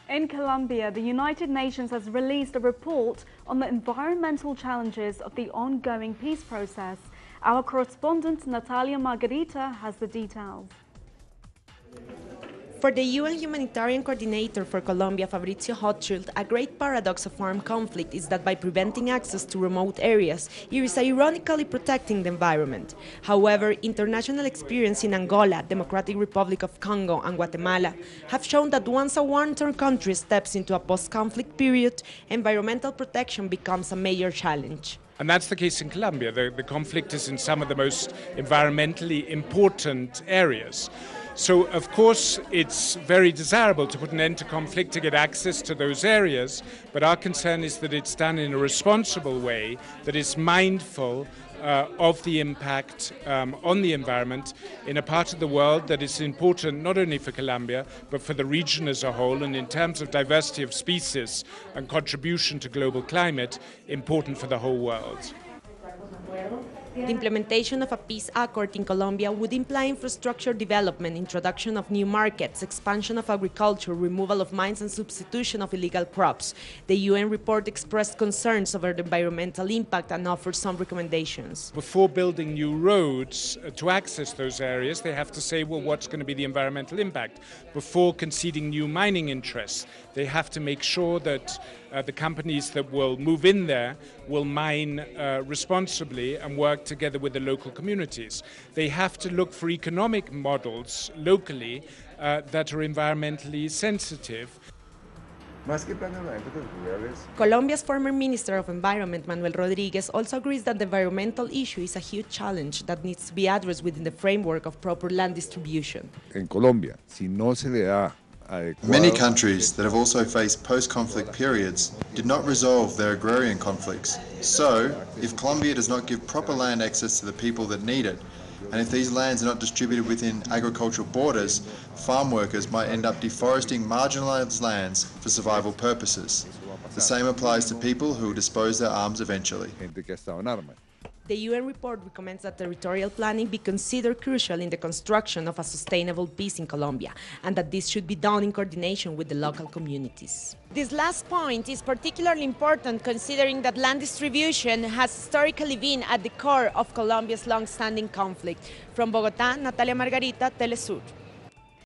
In Colombia, the United Nations has released a report on the environmental challenges of the ongoing peace process. Our correspondent Natalia Margarita has the details. For the UN Humanitarian Coordinator for Colombia, Fabrizio Hochschild, a great paradox of armed conflict is that by preventing access to remote areas, it is ironically protecting the environment. However, international experience in Angola, Democratic Republic of Congo, and Guatemala have shown that once a war-torn country steps into a post-conflict period, environmental protection becomes a major challenge. And that's the case in Colombia. The conflict is in some of the most environmentally important areas. So, of course, it's very desirable to put an end to conflict, to get access to those areas, but our concern is that it's done in a responsible way, that is mindful of the impact on the environment in a part of the world that is important not only for Colombia, but for the region as a whole, and in terms of diversity of species and contribution to global climate, important for the whole world. The implementation of a peace accord in Colombia would imply infrastructure development, introduction of new markets, expansion of agriculture, removal of mines and substitution of illegal crops. The UN report expressed concerns over the environmental impact and offered some recommendations. Before building new roads to access those areas, they have to say, well, what's going to be the environmental impact? Before conceding new mining interests, they have to make sure that the companies that will move in there will mine responsibly and work together with the local communities. They have to look for economic models locally that are environmentally sensitive. Colombia's former Minister of Environment, Manuel Rodriguez, also agrees that the environmental issue is a huge challenge that needs to be addressed within the framework of proper land distribution. En Colombia, si no se le da Many countries that have also faced post-conflict periods did not resolve their agrarian conflicts. So, if Colombia does not give proper land access to the people that need it, and if these lands are not distributed within agricultural borders, farm workers might end up deforesting marginalized lands for survival purposes. The same applies to people who will dispose their arms eventually. The UN report recommends that territorial planning be considered crucial in the construction of a sustainable peace in Colombia, and that this should be done in coordination with the local communities. This last point is particularly important considering that land distribution has historically been at the core of Colombia's long-standing conflict. From Bogotá, Natalia Margarita, Telesur.